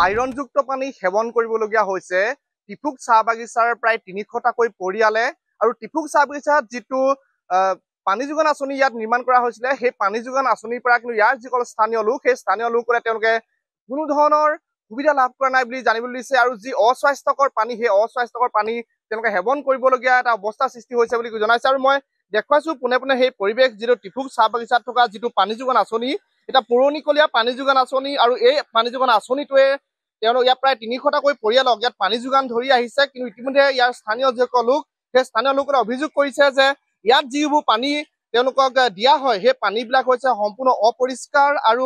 আইৰণযুক্ত পানী সেৱন কৰিবলগীয়া হৈছে টিফুক চাহ বাগিচাৰ প্ৰায় ৩০০টাকৈ পৰিয়ালে আৰু টিফুক চাহ বাগিচাত যিটো পানী যোগান আঁচনি ইয়াত নিৰ্মাণ কৰা হৈছিলে সেই পানী যোগান আঁচনিৰ পৰা কিন্তু ইয়াৰ যিসকল স্থানীয় লোক সেই স্থানীয় লোকসকলে তেওঁলোকে কোনো ধৰণৰ সুবিধা লাভ কৰা নাই বুলি জানিবলৈ দিছে আৰু যি অস্বাস্থ্যকৰ পানী সেই অস্বাস্থ্যকৰ পানী তেওঁলোকে সেৱন কৰিবলগীয়া এটা অৱস্থাৰ সৃষ্টি হৈছে বুলি জনাইছে আৰু মই দেখুৱাইছো পোনে পোনে সেই পৰিৱেশ যিটো টিফুক চাহ বাগিচাত থকা যিটো পানী যোগান আঁচনি এটা পুৰণিকলীয়া পানী যোগান আঁচনি আৰু এই পানী যোগান আঁচনিটোৱে তেওঁলোক ইয়াত প্ৰায় ৩০০টাকৈ পৰিয়ালক ইয়াত পানী যোগান ধৰি আহিছে কিন্তু ইতিমধ্যে ইয়াৰ স্থানীয় যিসকল লোক সেই স্থানীয় লোকসকলে অভিযোগ কৰিছে যে ইয়াত যিবোৰ পানী তেওঁলোকক দিয়া হয় সেই পানীবিলাক হৈছে সম্পূৰ্ণ অপৰিষ্কাৰ আৰু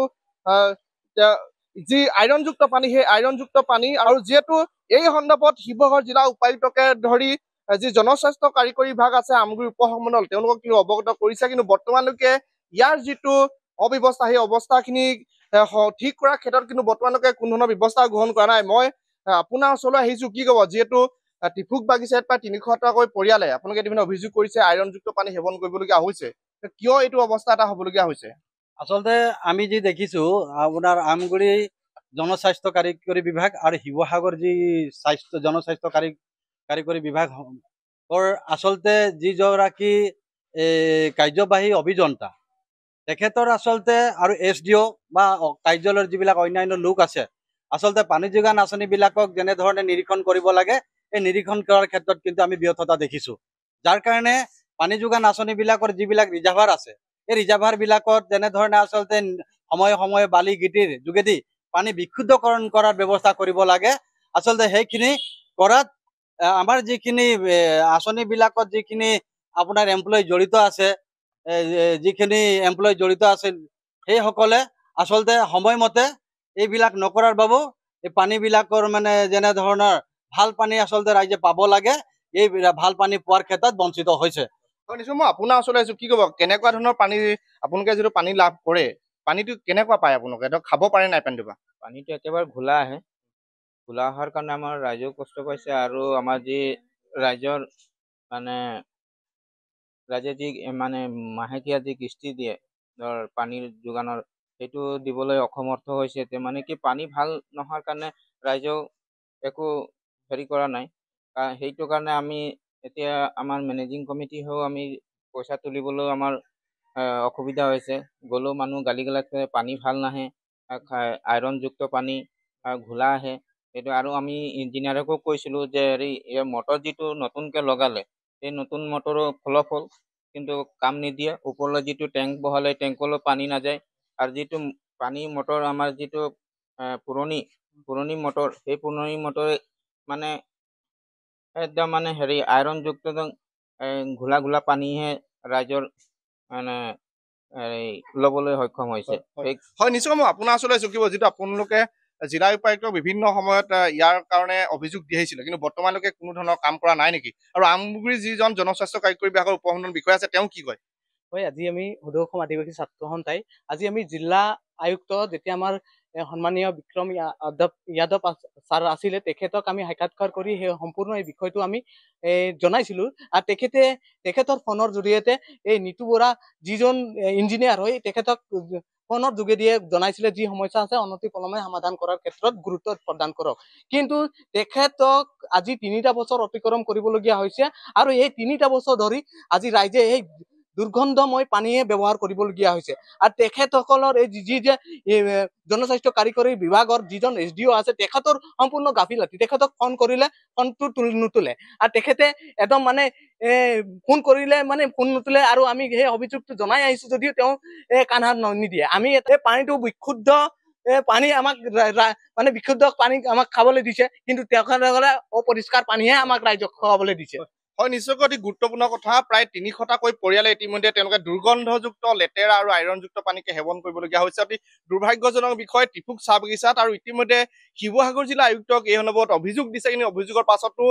যি আইৰণযুক্ত পানী সেই আইৰণযুক্ত পানী আৰু যিহেতু এই সন্দৰ্ভত শিৱসাগৰ জিলা উপায়ুক্তকে ধৰি যি জনস্বাস্থ্য কাৰিকৰী বিভাগ আছে আমগুৰি উপসংমণ্ডল তেওঁলোকক কিন্তু অৱগত কৰিছে কিন্তু বৰ্তমানলৈকে ইয়াৰ যিটো অব্যৱস্থা সেই অৱস্থাখিনি ঠিক কৰাৰ ক্ষেত্ৰত কিন্তু বৰ্তমানলৈকে কোনো ধৰণৰ ব্যৱস্থা গ্ৰহণ কৰা নাই মই আপোনাৰ ওচৰলৈ আহিছো কি ক'ব যিহেতু টিফুক বাগিচাত প্ৰায় ৩০০টাকৈ পৰিয়ালে আপোনালোকে ইতিমধ্যে অভিযোগ কৰিছে আইৰণযুক্ত পানী সেৱন কৰিবলগীয়া হৈছে কিয় এইটো অৱস্থা এটা হ'বলগীয়া হৈছে আচলতে আমি যি দেখিছো আপোনাৰ আমগুৰি জনস্বাস্থ্য কাৰিকৰী বিভাগ আৰু শিৱসাগৰ যি জনস্বাস্থ্য কাৰিকৰী বিভাগৰ আচলতে যিগৰাকী কাৰ্যবাহী অভিযন্তা তেখেতৰ আচলতে আৰু SDO বা কাৰ্যালয়ৰ যিবিলাক অন্যান্য লোক আছে আচলতে পানী যোগান আঁচনিবিলাকক যেনেধৰণে নিৰীক্ষণ কৰিব লাগে এই নিৰীক্ষণ কৰাৰ ক্ষেত্ৰত কিন্তু আমি ব্যৰ্থতা দেখিছো যাৰ কাৰণে পানী যোগান আঁচনিবিলাকৰ যিবিলাক ৰিজাৰ্ভাৰ আছে এই ৰিজাৰ্ভাৰবিলাকত যেনেধৰণে আচলতে সময়ে সময়ে বালি গিটিৰ যোগেদি পানী বিশুদ্ধকৰণ কৰাৰ ব্যৱস্থা কৰিব লাগে আচলতে সেইখিনি কৰাত আমাৰ যিখিনি আঁচনিবিলাকত যিখিনি আপোনাৰ এমপ্লয়ী জড়িত আছে যিখিনি এমপ্লয়ী জড়িত আছিল সেইসকলে আচলতে সময়মতে এইবিলাক নকৰাৰ বাবেও এই পানীবিলাকৰ মানে যেনেধৰণৰ ভাল পানী আচলতে ৰাইজে পাব লাগে এই ভাল পানী পোৱাৰ ক্ষেত্ৰত বঞ্চিত হৈছে নিশ্চয় মই আপোনাৰ ওচৰলৈ আহিছো কি ক'ব কেনেকুৱা ধৰণৰ পানী আপোনালোকে যিটো পানী লাভ কৰে পানীটো কেনেকুৱা পায় আপোনালোকে ধৰক খাব পাৰে নাই পানীটো একেবাৰে ঘোলা আহে ঘোলা অহাৰ কাৰণে আমাৰ ৰাইজেও কষ্ট পাইছে আৰু আমাৰ যি ৰাইজৰ মানে ৰাইজে যি মানে মাহেকীয়া যি কিস্তি দিয়ে ধৰ পানীৰ যোগানৰ সেইটো দিবলৈ অসমৰ্থ হৈছে মানে কি পানী ভাল নোহোৱাৰ কাৰণে ৰাইজেও একো হেৰি কৰা নাই সেইটো কাৰণে আমি এতিয়া আমাৰ মেনেজিং কমিটি হৈ আমি পইচা তুলিবলৈ আমাৰ অসুবিধা হৈছে গ'লেও মানুহ গালি গালাজ কৰে পানী ভাল নাহে আইৰণযুক্ত পানী ঘোলা আহে সেইটো আৰু আমি ইঞ্জিনিয়াৰকো কৈছিলোঁ যে হেৰি এই মটৰ যিটো নতুনকৈ লগালে এই নতুন মটৰৰ ফলাফল কিন্তু কাম নিদিয়ে ওপৰলৈ যিটো টেংক বহালে টেংকলৈ পানী নাযায় আৰু যিটো পানী মটৰ আমাৰ যিটো পুৰণি মটৰ সেই পুৰণি মটৰে মানে একদম মানে হেৰি আইৰণযুক্ত ঘোলা ঘোলা পানীহে ৰাইজৰ মানে ল'বলৈ সক্ষম হৈছে হয় নিশ্চয় মই আপোনাৰ ওচৰলৈ চকিব যিটো আপোনালোকে জিলা উপায়ুক্তক বিভিন্ন সময়ত ইয়াৰ কাৰণে অভিযোগ দি আহিছিলে কিন্তু বৰ্তমানলৈকে কোনো ধৰণৰ কাম কৰা নাই নেকি আৰু আমগুৰিৰ যিজন জনস্বাস্থ্য কাৰিকৰী বিভাগৰ উপসংমণ্ডল বিষয়া আছে তেওঁ কি কয় হয় আজি আমি সদৌ অসম আদিবাসী ছাত্ৰ সন্থাই আজি আমি জিলা আয়ুক্ত যেতিয়া আমাৰ সন্মানীয় বিক্ৰম যাদৱ ছাৰ আছিলে তেখেতক আমি সাক্ষাৎকাৰ কৰি সেই সম্পূৰ্ণ এই বিষয়টো আমি জনাইছিলো আৰু তেখেতৰ ফোনৰ জৰিয়তে এই নিতু বৰা যিজন ইঞ্জিনিয়াৰ হয় তেখেতক ফোনৰ যোগেদিয়ে জনাইছিলে যি সমস্যা আছে অনতি পলমে সমাধান কৰাৰ ক্ষেত্ৰত গুৰুত্ব প্ৰদান কৰক কিন্তু তেখেতক আজি ৩টা বছৰ অতিক্ৰম কৰিবলগীয়া হৈছে আৰু এই ৩টা বছৰ ধৰি আজি ৰাইজে এই দুৰ্গন্ধময় পানীয়ে ব্যৱহাৰ কৰিবলগীয়া হৈছে আৰু তেখেতসকলৰ এই যি যে জনস্বাস্থ্য কাৰিকৰী বিভাগৰ যিজন SDO আছে তেখেতৰ সম্পূৰ্ণ গাফিলতি তেখেতক ফোন কৰিলে ফোনটো নুতুলে আৰু তেখেতে একদম মানে ফোন কৰিলে মানে ফোন নুতুলে আৰু আমি সেই অভিযোগটো জনাই আহিছো যদিও তেওঁ কাণ হাত নিদিয়ে আমি এই পানীটো বিশুদ্ধ পানী আমাক মানে বিশুদ্ধ পানী আমাক খাবলৈ দিছে কিন্তু তেখেতসকলে অপৰিষ্কাৰ পানীহে আমাক ৰাইজক খাবলৈ দিছে হয় নিশ্চয়কৈ অতি গুৰুত্বপূৰ্ণ কথা প্ৰায় ৩০০টাকৈ পৰিয়ালে ইতিমধ্যে তেওঁলোকে দুৰ্গন্ধযুক্ত লেতেৰা আৰু আইৰণযুক্ত পানীকে সেৱন কৰিবলগীয়া হৈছে অতি দুৰ্ভাগ্যজনক বিষয় টিফুক চাহ বাগিচাত আৰু ইতিমধ্যে শিৱসাগৰ জিলা আয়ুক্তক এই সন্দৰ্ভত অভিযোগ দিছে কিন্তু অভিযোগৰ পাছতো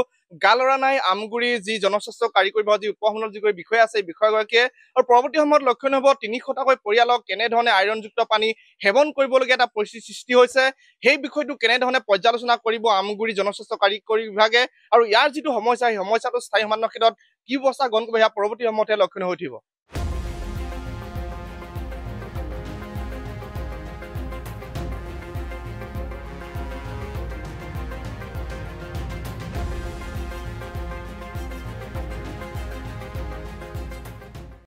গা লৰা নাই আমগুৰি যি জনস্বাস্থ্য কাৰিকৰী বিভাগৰ যি উপসংমণ্ডল যিগৰাকী বিষয়া আছে এই বিষয়াগৰাকীয়ে আৰু পৰৱৰ্তী সময়ত লক্ষণীয় হ'ব ৩০০টাকৈ পৰিয়ালক কেনেধৰণে আইৰণযুক্ত পানী সেৱন কৰিবলগীয়া এটা পৰিস্থিতিৰ সৃষ্টি হৈছে সেই বিষয়টো কেনেধৰণে পৰ্যালোচনা কৰিব আমগুৰি জনস্বাস্থ্য কাৰিকৰী বিভাগে আৰু ইয়াৰ যিটো সমস্যা সেই সমস্যাটো স্থায়ী সমাধানৰ ক্ষেত্ৰত কি ব্যৱস্থা গ্ৰহণ কৰিব সেয়া পৰৱৰ্তী সময়তহে লক্ষণীয় হৈ উঠিব